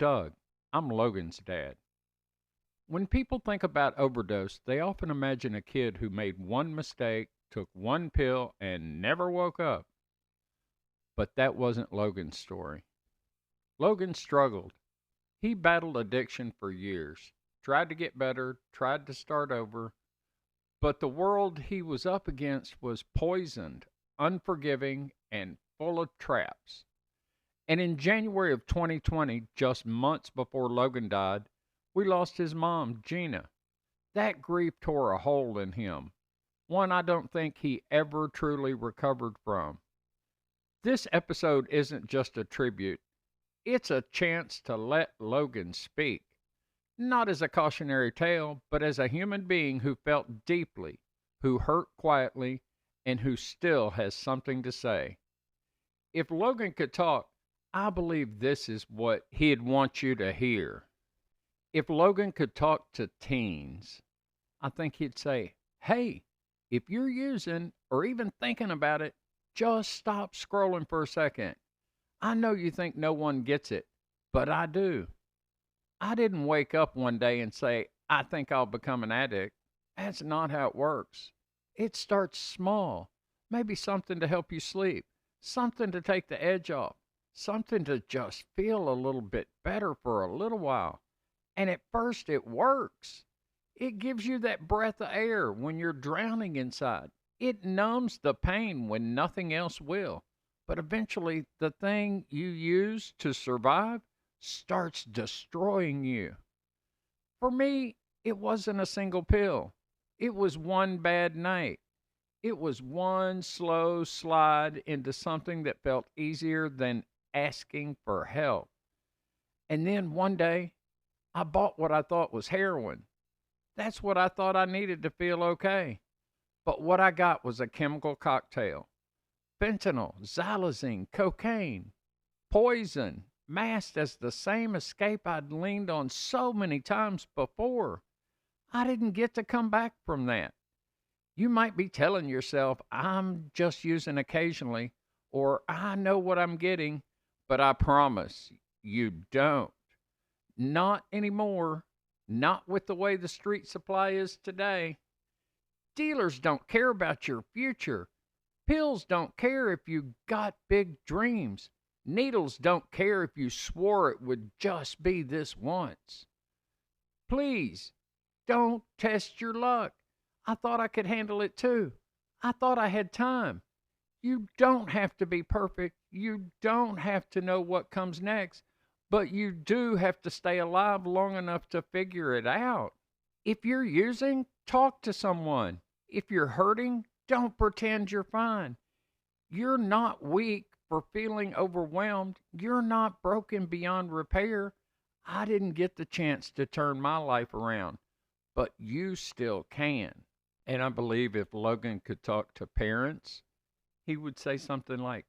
Doug. I'm Logan's dad. When people think about overdose, they often imagine a kid who made one mistake, took one pill, and never woke up. But that wasn't Logan's story. Logan struggled. He battled addiction for years, tried to get better, tried to start over, but the world he was up against was poisoned, unforgiving, and full of traps. And in January of 2020, just months before Logan died, we lost his mom, Gina. That grief tore a hole in him, one I don't think he ever truly recovered from. This episode isn't just a tribute, it's a chance to let Logan speak. Not as a cautionary tale, but as a human being who felt deeply, who hurt quietly, and who still has something to say. If Logan could talk, I believe this is what he'd want you to hear. If Logan could talk to teens, I think he'd say, hey, if you're using or even thinking about it, just stop scrolling for a second. I know you think no one gets it, but I do. I didn't wake up one day and say, I think I'll become an addict. That's not how it works. It starts small. Maybe something to help you sleep, something to take the edge off, something to just feel a little bit better for a little while. And at first, it works. It gives you that breath of air when you're drowning inside. It numbs the pain when nothing else will. But eventually, the thing you use to survive starts destroying you. For me, it wasn't a single pill. It was one bad night. It was one slow slide into something that felt easier than asking for help. And then one day, I bought what I thought was heroin. That's what I thought I needed to feel okay. But what I got was a chemical cocktail: fentanyl, xylazine, cocaine, poison, masked as the same escape I'd leaned on so many times before. I didn't get to come back from that. You might be telling yourself, I'm just using occasionally, or I know what I'm getting, but I promise you don't. Not anymore. Not with the way the street supply is today. Dealers don't care about your future. Pills don't care if you got big dreams. Needles don't care if you swore it would just be this once. Please, don't test your luck. I thought I could handle it too. I thought I had time. You don't have to be perfect. You don't have to know what comes next. But you do have to stay alive long enough to figure it out. If you're using, talk to someone. If you're hurting, don't pretend you're fine. You're not weak for feeling overwhelmed. You're not broken beyond repair. I didn't get the chance to turn my life around, but you still can. And I believe if Logan could talk to parents, he would say something like,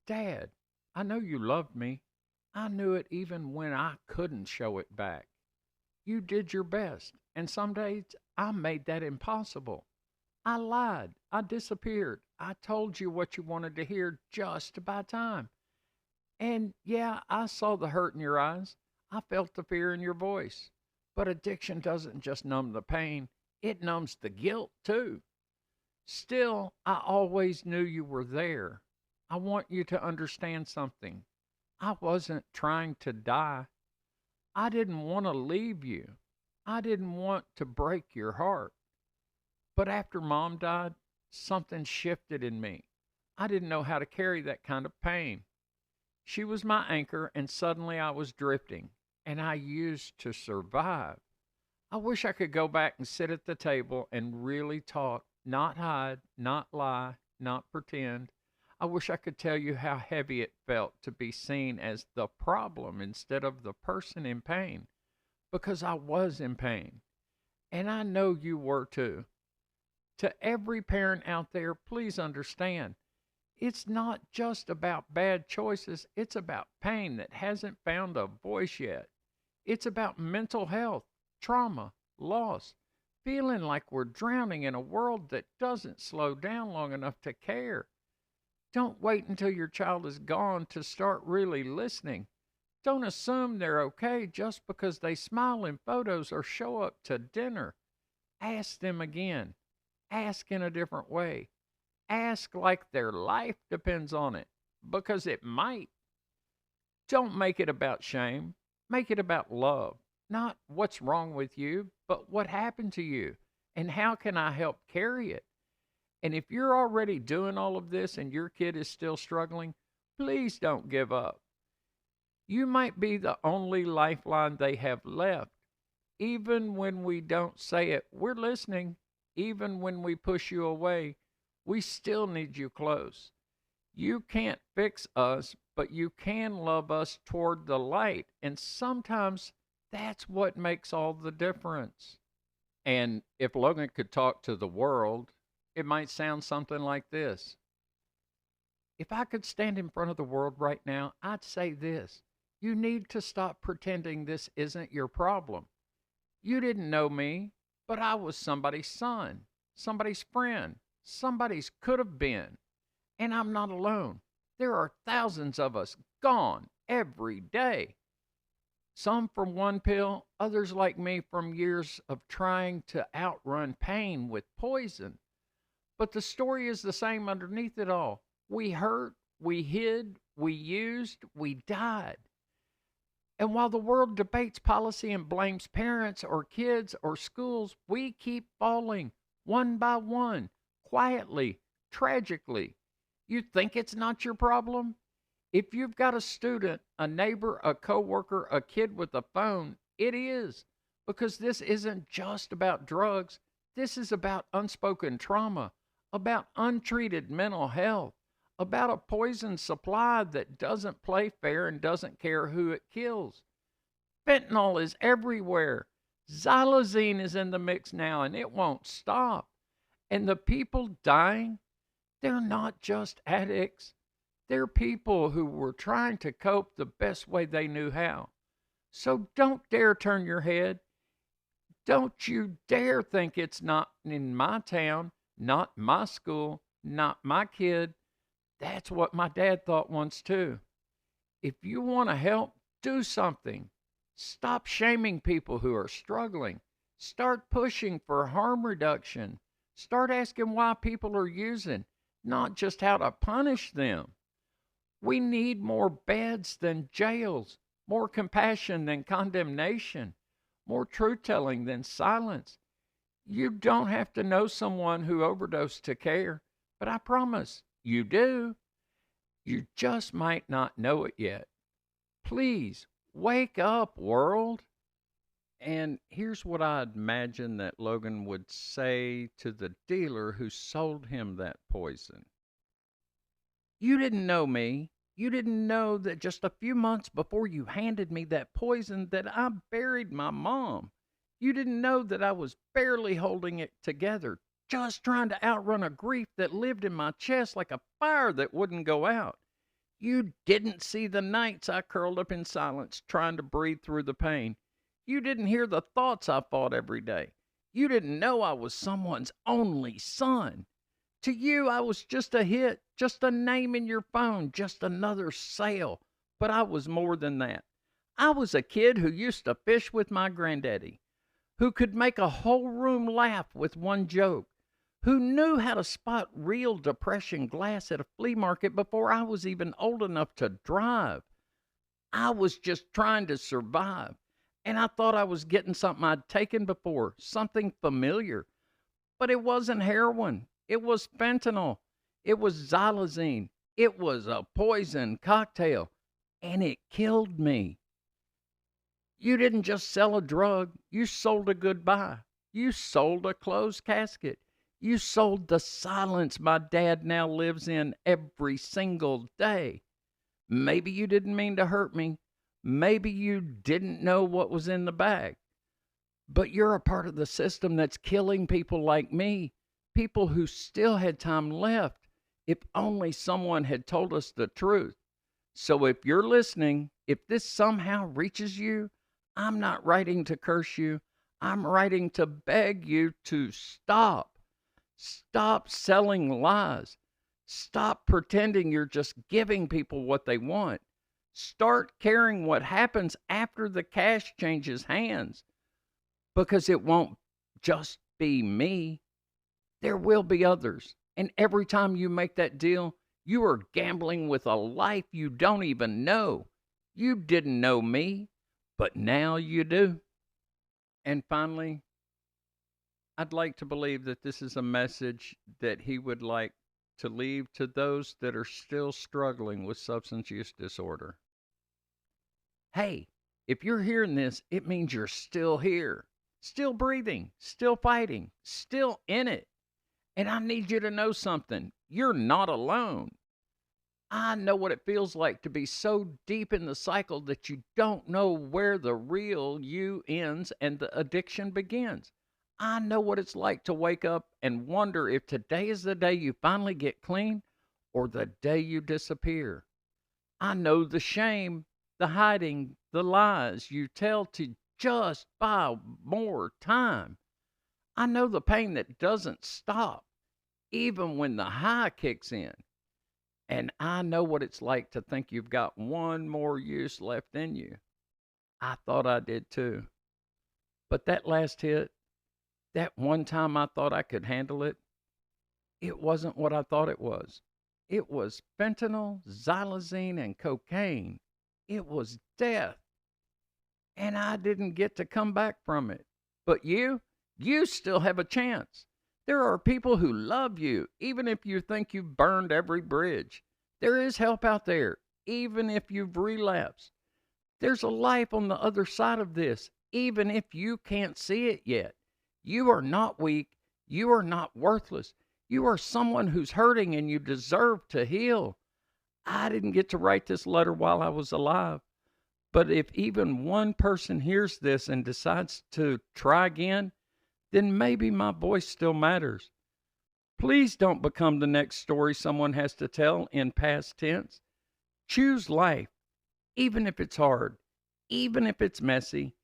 Dad, I know you loved me. I knew it even when I couldn't show it back. You did your best, and some days I made that impossible. I lied. I disappeared. I told you what you wanted to hear just by time. And yeah, I saw the hurt in your eyes. I felt the fear in your voice. But addiction doesn't just numb the pain, it numbs the guilt too. Still, I always knew you were there. I want you to understand something. I wasn't trying to die. I didn't want to leave you. I didn't want to break your heart. But after Mom died, something shifted in me. I didn't know how to carry that kind of pain. She was my anchor, and suddenly I was drifting, and I used to survive. I wish I could go back and sit at the table and really talk, not hide, not lie, not pretend. I wish I could tell you how heavy it felt to be seen as the problem instead of the person in pain, because I was in pain, and I know you were too. To every parent out there, please understand, it's not just about bad choices, it's about pain that hasn't found a voice yet. It's about mental health, trauma, loss, feeling like we're drowning in a world that doesn't slow down long enough to care. Don't wait until your child is gone to start really listening. Don't assume they're okay just because they smile in photos or show up to dinner. Ask them again. Ask in a different way. Ask like their life depends on it, because it might. Don't make it about shame. Make it about love. Not what's wrong with you, but what happened to you and how can I help carry it? And if you're already doing all of this and your kid is still struggling, please don't give up. You might be the only lifeline they have left. Even when we don't say it, we're listening. Even when we push you away, we still need you close. You can't fix us, but you can love us toward the light. And sometimes that's what makes all the difference. And if Logan could talk to the world, it might sound something like this. If I could stand in front of the world right now, I'd say this. You need to stop pretending this isn't your problem. You didn't know me, but I was somebody's son, somebody's friend, somebody's could have been. And I'm not alone. There are thousands of us gone every day. Some from one pill, others like me from years of trying to outrun pain with poison. But the story is the same underneath it all. We hurt, we hid, we used, we died. And while the world debates policy and blames parents or kids or schools, we keep falling one by one, quietly, tragically. You think it's not your problem? If you've got a student, a neighbor, a coworker, a kid with a phone, it is. Because this isn't just about drugs. This is about unspoken trauma, about untreated mental health, about a poison supply that doesn't play fair and doesn't care who it kills. Fentanyl is everywhere. Xylazine is in the mix now and it won't stop. And the people dying, they're not just addicts. They're people who were trying to cope the best way they knew how. So don't dare turn your head. Don't you dare think it's not in my town, not my school, not my kid. That's what my dad thought once too. If you want to help, do something. Stop shaming people who are struggling. Start pushing for harm reduction. Start asking why people are using, not just how to punish them. We need more beds than jails, more compassion than condemnation, more truth telling than silence. You don't have to know someone who overdosed to care, but I promise you do. You just might not know it yet. Please wake up, world. And here's what I'd imagine that Logan would say to the dealer who sold him that poison. You didn't know me. You didn't know that just a few months before you handed me that poison that I buried my mom. You didn't know that I was barely holding it together, just trying to outrun a grief that lived in my chest like a fire that wouldn't go out. You didn't see the nights I curled up in silence trying to breathe through the pain. You didn't hear the thoughts I fought every day. You didn't know I was someone's only son. To you, I was just a hit, just a name in your phone, just another sale. But I was more than that. I was a kid who used to fish with my granddaddy, who could make a whole room laugh with one joke, who knew how to spot real depression glass at a flea market before I was even old enough to drive. I was just trying to survive, and I thought I was getting something I'd taken before, something familiar. But it wasn't heroin. It was fentanyl. It was xylazine. It was a poison cocktail, and it killed me. You didn't just sell a drug, you sold a goodbye. You sold a closed casket. You sold the silence my dad now lives in every single day. Maybe you didn't mean to hurt me. Maybe you didn't know what was in the bag. But you're a part of the system that's killing people like me, people who still had time left, if only someone had told us the truth. So if you're listening, if this somehow reaches you, I'm not writing to curse you. I'm writing to beg you to stop. Stop selling lies. Stop pretending you're just giving people what they want. Start caring what happens after the cash changes hands, because it won't just be me. There will be others. And every time you make that deal, you are gambling with a life you don't even know. You didn't know me, but now you do. And finally, I'd like to believe that this is a message that he would like to leave to those that are still struggling with substance use disorder. Hey, if you're hearing this, it means you're still here, still breathing, still fighting, still in it. And I need you to know something. You're not alone. I know what it feels like to be so deep in the cycle that you don't know where the real you ends and the addiction begins. I know what it's like to wake up and wonder if today is the day you finally get clean or the day you disappear. I know the shame, the hiding, the lies you tell to just buy more time. I know the pain that doesn't stop, even when the high kicks in. And I know what it's like to think you've got one more use left in you. I thought I did too. But that last hit, that one time I thought I could handle it, it wasn't what I thought it was. It was fentanyl, xylazine, and cocaine. It was death. And I didn't get to come back from it. But you still have a chance. There are people who love you, even if you think you've burned every bridge. There is help out there, even if you've relapsed. There's a life on the other side of this, even if you can't see it yet. You are not weak. You are not worthless. You are someone who's hurting and you deserve to heal. I didn't get to write this letter while I was alive. But if even one person hears this and decides to try again, then maybe my voice still matters. Please don't become the next story someone has to tell in past tense. Choose life, even if it's hard, even if it's messy,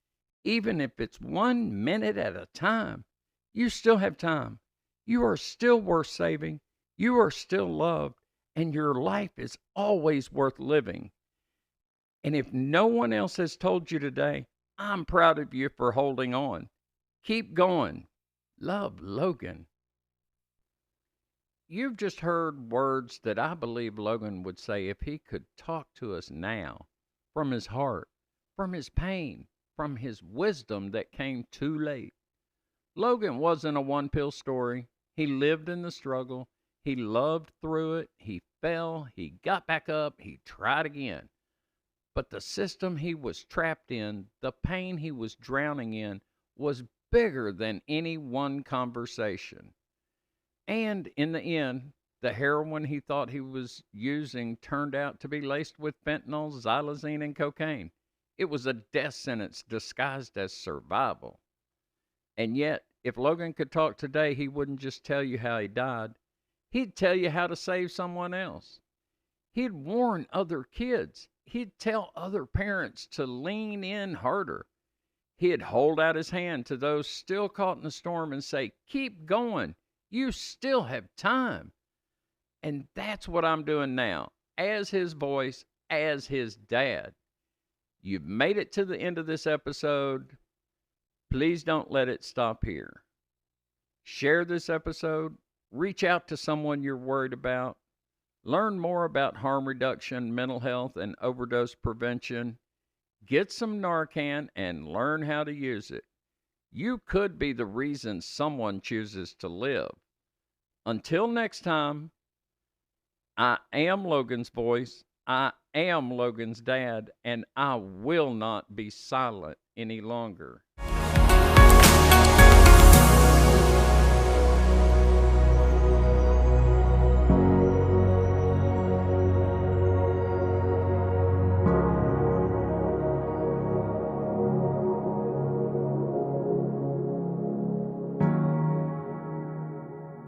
even if it's 1 minute at a time. You still have time. You are still worth saving. You are still loved, and your life is always worth living. And if no one else has told you today, I'm proud of you for holding on. Keep going. Love, Logan. You've just heard words that I believe Logan would say if he could talk to us now, from his heart, from his pain, from his wisdom that came too late. Logan wasn't a one pill story. He lived in the struggle. He loved through it. He fell. He got back up. He tried again. But the system he was trapped in, the pain he was drowning in, was bigger than any one conversation. And in the end, the heroin he thought he was using turned out to be laced with fentanyl, xylazine, and cocaine. It was a death sentence disguised as survival. And yet, if Logan could talk today, he wouldn't just tell you how he died. He'd tell you how to save someone else. He'd warn other kids. He'd tell other parents to lean in harder. He'd hold out his hand to those still caught in the storm and say, keep going. You still have time. And that's what I'm doing now, as his voice, as his dad. You've made it to the end of this episode. Please don't let it stop here. Share this episode. Reach out to someone you're worried about. Learn more about harm reduction, mental health, and overdose prevention. Get some Narcan and learn how to use it. You could be the reason someone chooses to live. Until next time, I am Logan's voice. I am Logan's dad, and I will not be silent any longer.